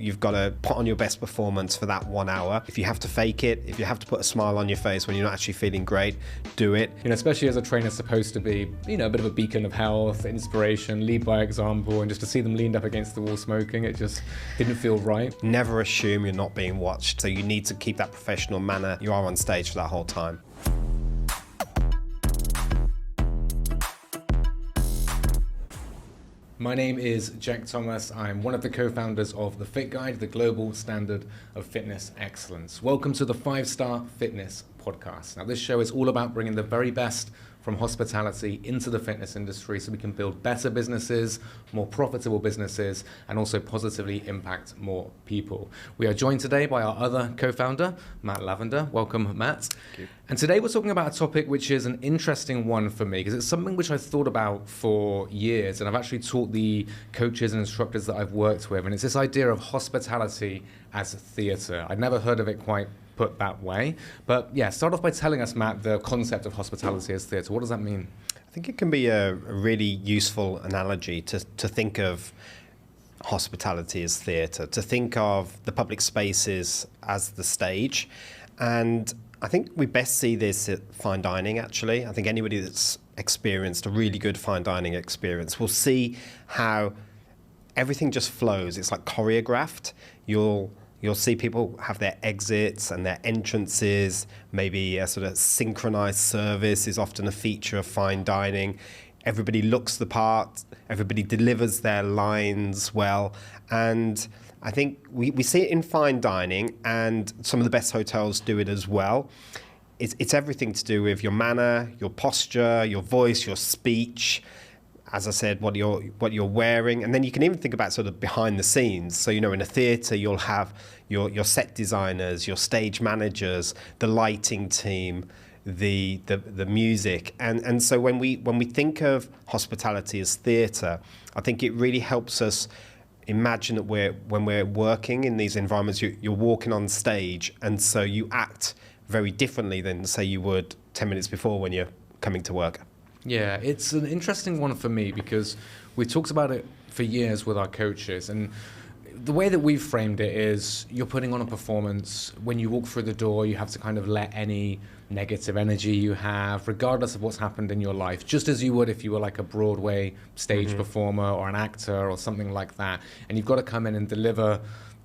You've got to put on your best performance for that 1 hour. If you have to fake it, if you have to put a smile on your face when you're not actually feeling great, do it. Especially as a trainer supposed to be, a bit of a beacon of health, inspiration, lead by example, and just to see them leaned up against the wall smoking, it just didn't feel right. Never assume you're not being watched. So you need to keep that professional manner you are on stage for that whole time. My name is Jack Thomas. I'm one of the co-founders of The Fit Guide, the global standard of fitness excellence. Welcome to the 5-Star Fitness Podcast. Now, this show is all about bringing the very best from hospitality into the fitness industry so we can build better businesses, more profitable businesses, and also positively impact more people. We are joined today by our other co-founder, Matt Lavender. Welcome, Matt. Thank you. And today we're talking about a topic which is an interesting one for me because it's something which I've thought about for years, and I've actually taught the coaches and instructors that I've worked with, and it's this idea of hospitality as a theatre. I'd never heard of it quite put that way. But yeah, start off by telling us, Matt, the concept of hospitality as theatre. What does that mean? I think it can be a really useful analogy to think of hospitality as theatre, to think of the public spaces as the stage. And I think we best see this at fine dining, actually. I think anybody that's experienced a really good fine dining experience will see how everything just flows. It's like choreographed. You'll see people have their exits and their entrances. Maybe a sort of synchronized service is often a feature of fine dining. Everybody looks the part. Everybody delivers their lines well. And I think we see it in fine dining, and some of the best hotels do it as well. It's everything to do with your manner, your posture, your voice, your speech. As I said, what you're wearing, and then you can even think about sort of behind the scenes. So in a theatre, you'll have your set designers, your stage managers, the lighting team, the music, and so when we think of hospitality as theatre, I think it really helps us imagine that when we're working in these environments, you're walking on stage, and so you act very differently than say you would 10 minutes before when you're coming to work. Yeah, it's an interesting one for me because we talked about it for years with our coaches, and the way that we've framed it is you're putting on a performance. When you walk through the door, you have to kind of let any negative energy you have, regardless of what's happened in your life, just as you would if you were like a Broadway stage performer or an actor or something like that. And you've got to come in and deliver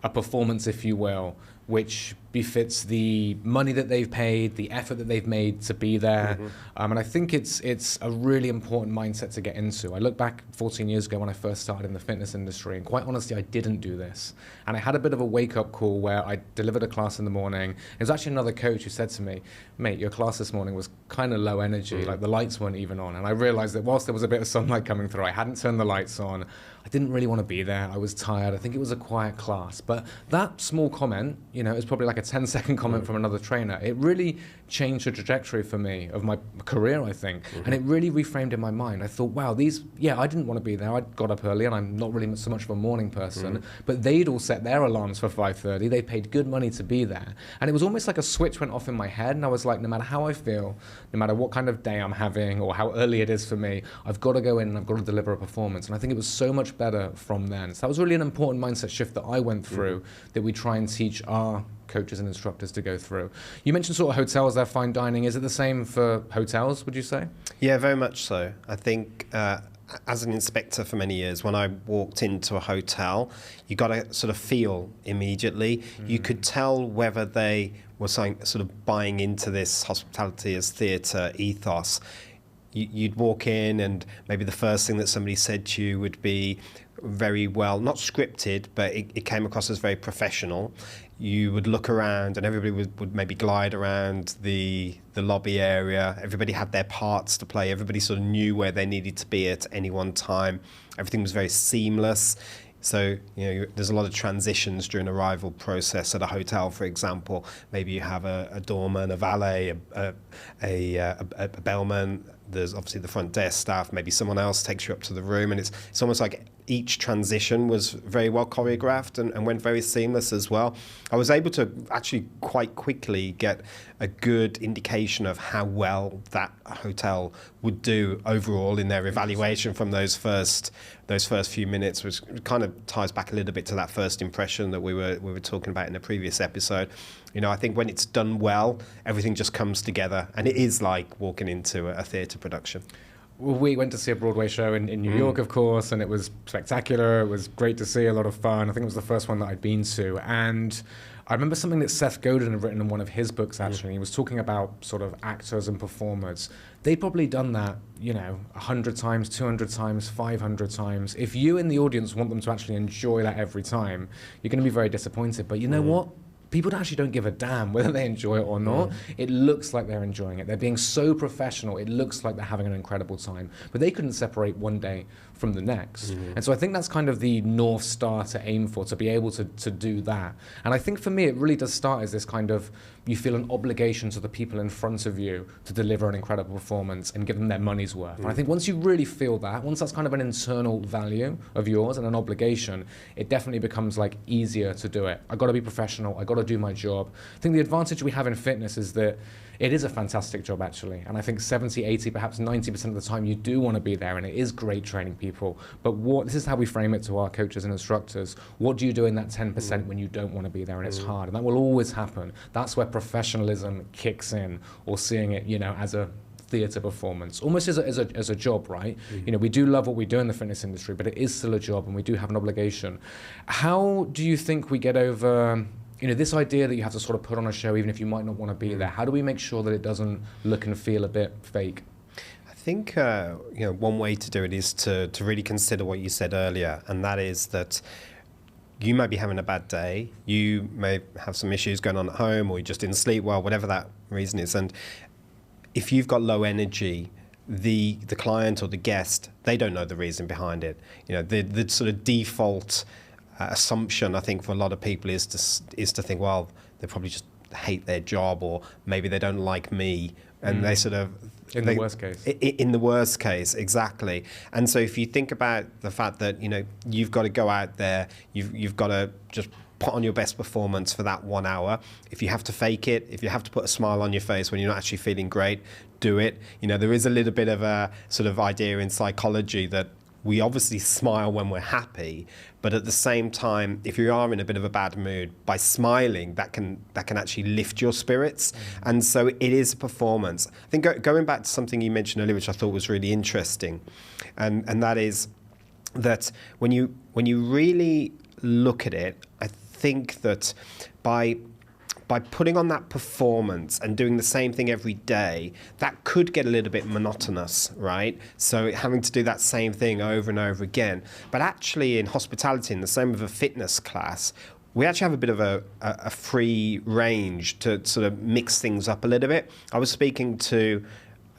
a performance, if you will, which befits the money that they've paid, the effort that they've made to be there. And I think it's a really important mindset to get into. I look back 14 years ago when I first started in the fitness industry, and quite honestly, I didn't do this. And I had a bit of a wake-up call where I delivered a class in the morning. It was actually another coach who said to me, mate, your class this morning was kind of low energy, like the lights weren't even on. And I realized that whilst there was a bit of sunlight coming through, I hadn't turned the lights on. I didn't really want to be there. I was tired. I think it was a quiet class. But that small comment, is probably like a 10-second comment from another trainer. It really changed the trajectory for me of my career, I think. And it really reframed in my mind. I thought, wow, I didn't want to be there. I got up early and I'm not really so much of a morning person, but they'd all set their alarms for 5:30. They paid good money to be there. And it was almost like a switch went off in my head. And I was like, no matter how I feel, no matter what kind of day I'm having or how early it is for me, I've got to go in and I've got to deliver a performance. And I think it was so much better from then. So that was really an important mindset shift that I went through that we try and teach our coaches and instructors to go through. You mentioned sort of hotels, their fine dining. Is it the same for hotels, would you say? Yeah, very much so. I think as an inspector for many years, when I walked into a hotel, you got to sort of feel immediately. You could tell whether they were sort of buying into this hospitality as theatre ethos. You'd walk in and maybe the first thing that somebody said to you would be very well, not scripted, but it came across as very professional. You would look around and everybody would maybe glide around the lobby area. Everybody had their parts to play. Everybody sort of knew where they needed to be at any one time. Everything was very seamless. So, there's a lot of transitions during arrival process at a hotel, for example. Maybe you have a doorman, a valet, a bellman, there's obviously the front desk staff, maybe someone else takes you up to the room, and it's almost like each transition was very well choreographed and went very seamless as well. I was able to actually quite quickly get a good indication of how well that hotel would do overall in their evaluation from those first few minutes, which kind of ties back a little bit to that first impression that we were talking about in the previous episode. You know, I think when it's done well, everything just comes together, and it is like walking into a theatre production. Well, we went to see a Broadway show in New York, of course, and it was spectacular. It was great to see, a lot of fun. I think it was the first one that I'd been to. And I remember something that Seth Godin had written in one of his books, actually. He was talking about sort of actors and performers. They'd probably done that, 100 times, 200 times, 500 times. If you in the audience want them to actually enjoy that every time, you're going to be very disappointed. But you know what? People actually don't give a damn whether they enjoy it or not. It looks like they're enjoying it. They're being so professional. It looks like they're having an incredible time. But they couldn't separate one day from the next. And so I think that's kind of the North Star to aim for, to be able to do that. And I think for me, it really does start as this kind of, you feel an obligation to the people in front of you to deliver an incredible performance and give them their money's worth. And I think once you really feel that, once that's kind of an internal value of yours and an obligation, it definitely becomes like easier to do it. I got to be professional. I got to do my job. I think the advantage we have in fitness is that it is a fantastic job, actually. And I think 70, 80, perhaps 90% of the time you do want to be there, and it is great training people. But this is how we frame it to our coaches and instructors. What do you do in that 10% when you don't want to be there and it's hard? And that will always happen. That's where professionalism kicks in, or seeing it, as a theatre performance, almost as a job, right? We do love what we do in the fitness industry, but it is still a job, and we do have an obligation. How do you think we get over this idea that you have to sort of put on a show even if you might not want to be there? How do we make sure that it doesn't look and feel a bit fake? I think one way to do it is to really consider what you said earlier, and that is that you may be having a bad day, you may have some issues going on at home, or you just didn't sleep well, whatever that reason is. And if you've got low energy, the client or the guest, they don't know the reason behind it. The sort of default assumption, I think, for a lot of people is to think, well, they probably just hate their job, or maybe they don't like me, and they sort of... In the worst case. In the worst case, exactly. And so if you think about the fact that, you've got to go out there, you've got to just put on your best performance for that 1 hour. If you have to fake it, if you have to put a smile on your face when you're not actually feeling great, do it. There is a little bit of a sort of idea in psychology that we obviously smile when we're happy, but at the same time, if you are in a bit of a bad mood, by smiling, that can actually lift your spirits. And so it is a performance. I think going back to something you mentioned earlier, which I thought was really interesting, and that is that when you really look at it, I think that by putting on that performance and doing the same thing every day, that could get a little bit monotonous, right? So having to do that same thing over and over again. But actually in hospitality, and the same with a fitness class, we actually have a bit of a free range to sort of mix things up a little bit. I was speaking to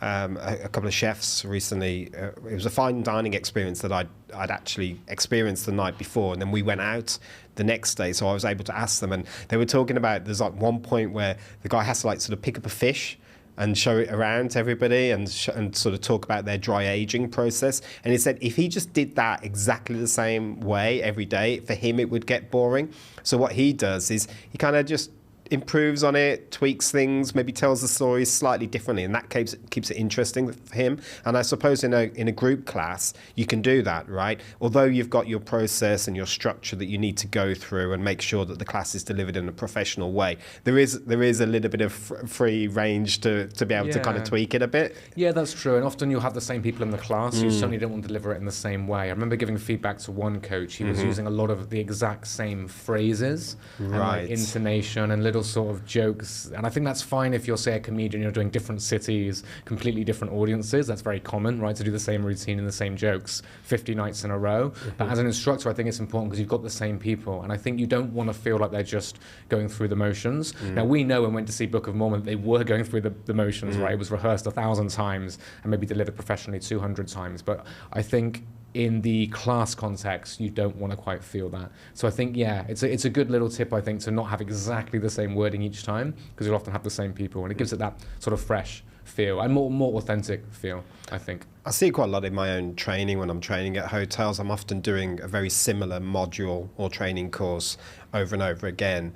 a couple of chefs recently. It was a fine dining experience that I'd actually experienced the night before, and then we went out the next day, so I was able to ask them, and they were talking about, there's like one point where the guy has to like sort of pick up a fish and show it around to everybody and sort of talk about their dry aging process. And he said if he just did that exactly the same way every day, for him it would get boring. So what he does is he kind of just improves on it, tweaks things, maybe tells the story slightly differently, and that keeps it interesting for him. And I suppose in a group class, you can do that, right? Although you've got your process and your structure that you need to go through and make sure that the class is delivered in a professional way, there is a little bit of free range to be able to kind of tweak it a bit. Yeah, that's true. And often you'll have the same people in the class. You certainly don't want to deliver it in the same way. I remember giving feedback to one coach. He was using a lot of the exact same phrases and like intonation and little sort of jokes, and I think that's fine if you're, say, a comedian, you're doing different cities, completely different audiences. That's very common, right, to do the same routine and the same jokes 50 nights in a row. But as an instructor, I think it's important because you've got the same people, and I think you don't want to feel like they're just going through the motions. Now, we know when we went to see Book of Mormon, they were going through the motions, right? It was rehearsed 1,000 times and maybe delivered professionally 200 times. But I think in the class context, you don't want to quite feel that. So I think, yeah, it's a good little tip, I think, to not have exactly the same wording each time, because you'll often have the same people, and it gives it that sort of fresh feel and more authentic feel, I think. I see quite a lot in my own training when I'm training at hotels. I'm often doing a very similar module or training course over and over again.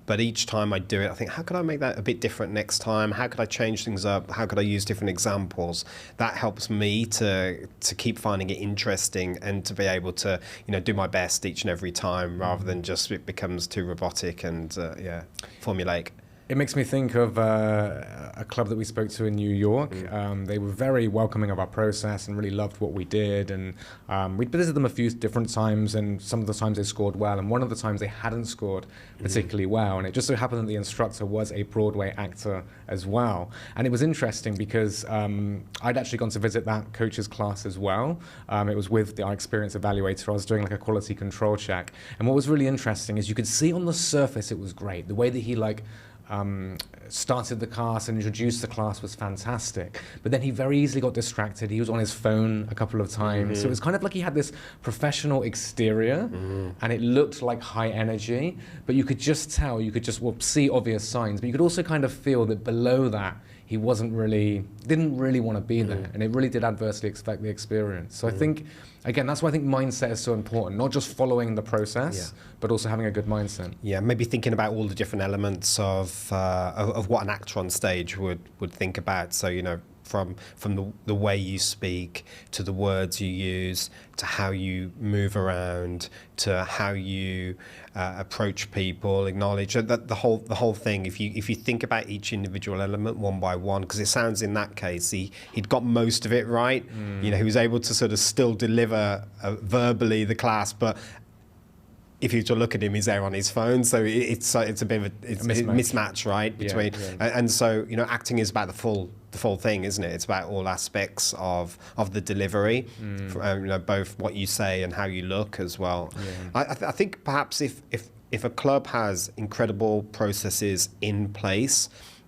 But each time I do it, I think, how could I make that a bit different next time? How could I change things up? How could I use different examples? That helps me to keep finding it interesting and to be able to, do my best each and every time, rather than just it becomes too robotic and formulaic. It makes me think of a club that we spoke to in New York. They were very welcoming of our process and really loved what we did. And we visited them a few different times, and some of the times they scored well, and one of the times they hadn't scored particularly well. And it just so happened that the instructor was a Broadway actor as well. And it was interesting because I'd actually gone to visit that coach's class as well. It was with our experience evaluator. I was doing like a quality control check. And what was really interesting is you could see on the surface it was great. The way that he started the class and introduced the class was fantastic. But then he very easily got distracted. He was on his phone a couple of times. So it was kind of like he had this professional exterior and it looked like high energy, but you could just tell, see obvious signs, but you could also kind of feel that below that, he didn't really want to be there. And it really did adversely affect the experience. So I think, again, that's why I think mindset is so important. Not just following the process, but also having a good mindset. Yeah, maybe thinking about all the different elements of what an actor on stage would think about. So, from the way you speak, to the words you use, to how you move around, to how you approach people, acknowledge that the whole thing. If you think about each individual element one by one, because it sounds in that case he'd got most of it right. He was able to sort of still deliver verbally the class, but if you were to look at him, he's there on his phone, so it's a bit of a mismatch, right? Between and so acting is about the full thing, isn't it? It's about all aspects of the delivery, both what you say and how you look as well. I think perhaps if a club has incredible processes in place,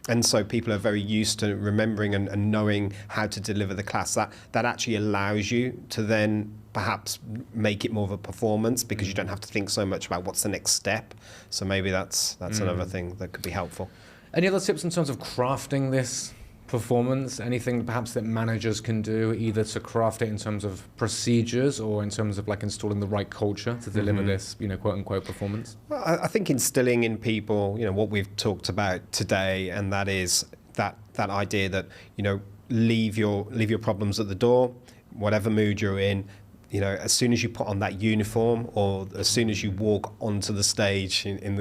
and so people are very used to remembering and knowing how to deliver the class, that actually allows you to then perhaps make it more of a performance, because you don't have to think so much about what's the next step. So maybe that's another thing that could be helpful. Any other tips in terms of crafting this performance? Anything perhaps that managers can do, either to craft it in terms of procedures or in terms of like installing the right culture to deliver this, quote unquote performance? Well, I think instilling in people, what we've talked about today, and that is that idea that, leave your problems at the door, whatever mood you're in. As soon as you put on that uniform, or as soon as you walk onto the stage, in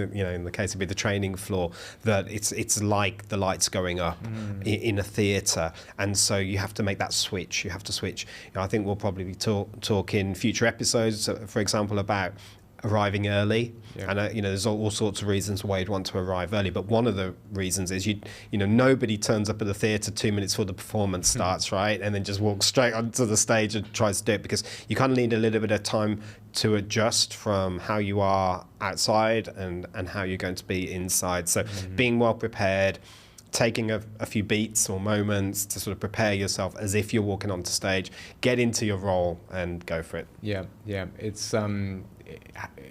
the case of the training floor, that it's like the lights going up in a theatre, and so you have to make that switch. You have to switch. I think we'll probably talk in future episodes, for example, about arriving early. And there's all sorts of reasons why you'd want to arrive early, but one of the reasons is nobody turns up at the theatre 2 minutes before the performance starts, right, and then just walks straight onto the stage and tries to do it, because you kind of need a little bit of time to adjust from how you are outside and how you're going to be inside. So being well prepared, taking a few beats or moments to sort of prepare yourself as if you're walking onto stage, get into your role and go for it. It's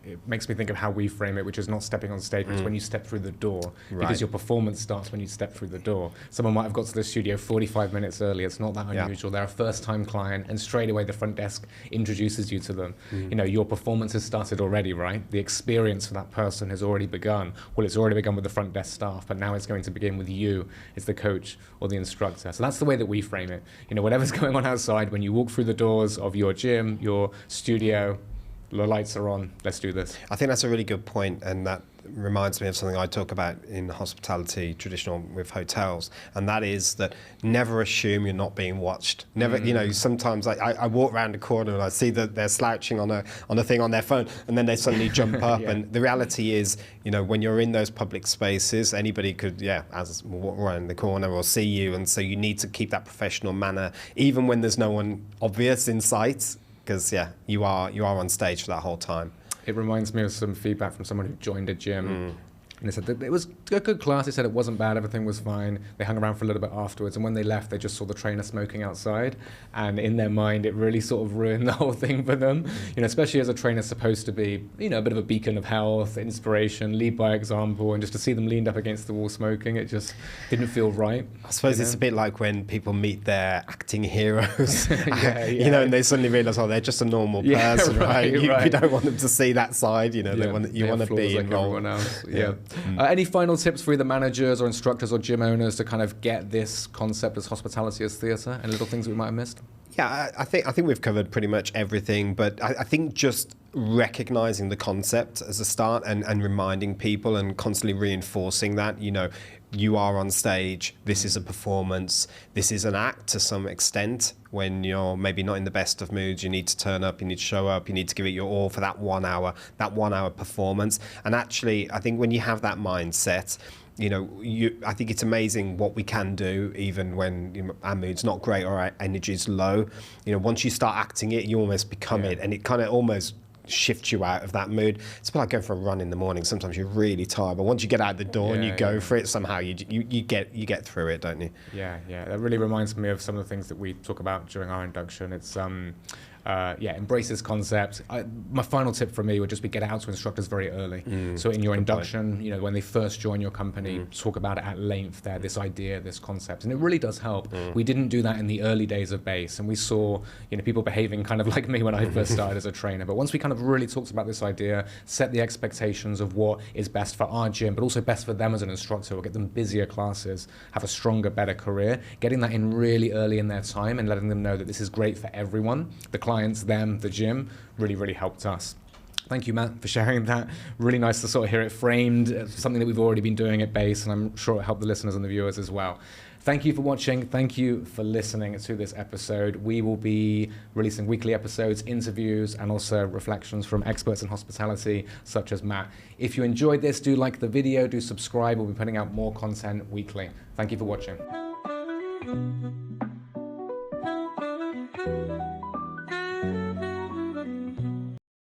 it makes me think of how we frame it, which is not stepping on stage, but it's when you step through the door, because your performance starts when you step through the door. Someone might have got to the studio 45 minutes early. It's not that unusual. They're a first-time client, and straight away the front desk introduces you to them. Your performance has started already, right? The experience for that person has already begun. Well, it's already begun with the front desk staff, but now it's going to begin with you as the coach or the instructor. So that's the way that we frame it. Whatever's going on outside, when you walk through the doors of your gym, your studio, the lights are on, let's do this. I think that's a really good point, and that reminds me of something I talk about in hospitality, traditional with hotels, and that is that never assume you're not being watched. Never, sometimes I walk around the corner and I see that they're slouching on a thing on their phone, and then they suddenly jump up. And the reality is, when you're in those public spaces, anybody could, walk around the corner or see you, and so you need to keep that professional manner, even when there's no one obvious in sight. Because you are on stage for that whole time. It reminds me of some feedback from someone who joined a gym And they said that it was a good class. They said it wasn't bad. Everything was fine. They hung around for a little bit afterwards. And when they left, they just saw the trainer smoking outside. And in their mind, it really sort of ruined the whole thing for them. You know, especially as a trainer supposed to be, you know, a bit of a beacon of health, inspiration, lead by example. And just to see them leaned up against the wall smoking, it just didn't feel right. I suppose it's a bit like when people meet their acting heroes, Yeah. you know, and they suddenly realise, oh, they're just a normal person, right? You don't want them to see that side, you know. You want to be like involved. everyone else. Any final tips for either managers or instructors or gym owners to kind of get this concept as hospitality as theatre, and little things we might have missed? Yeah, I think we've covered pretty much everything, but I think just recognizing the concept as a start and reminding people and constantly reinforcing that, you know, you are on stage, this is a performance, this is an act to some extent. When you're maybe not in the best of moods, you need to turn up, you need to show up, you need to give it your all for that 1 hour performance. And actually, I think when you have that mindset, you know, I think it's amazing what we can do even when, you know, our mood's not great or our energy's low. You know, once you start acting it, you almost become it, and it kind of almost shifts you out of that mood. It's a bit like going for a run in the morning. Sometimes you're really tired, but once you get out the door and you go for it, somehow you get through it, don't you? Yeah. That really reminds me of some of the things that we talk about during our induction. It's embrace this concept. My final tip from me would just be get out to instructors very early. So in your induction, you know, when they first join your company, talk about it at length there, this idea, this concept. And it really does help. We didn't do that in the early days of base, and we saw, you know, people behaving kind of like me when I first started as a trainer. But once we kind of really talked about this idea, set the expectations of what is best for our gym, but also best for them as an instructor, will get them busier classes, have a stronger, better career, getting that in really early in their time and letting them know that this is great for everyone, the clients, them, the gym, really, really helped us. Thank you, Matt, for sharing that. Really nice to sort of hear it framed, something that we've already been doing at base, and I'm sure it helped the listeners and the viewers as well. Thank you for watching. Thank you for listening to this episode. We will be releasing weekly episodes, interviews, and also reflections from experts in hospitality, such as Matt. If you enjoyed this, do like the video, do subscribe. We'll be putting out more content weekly. Thank you for watching.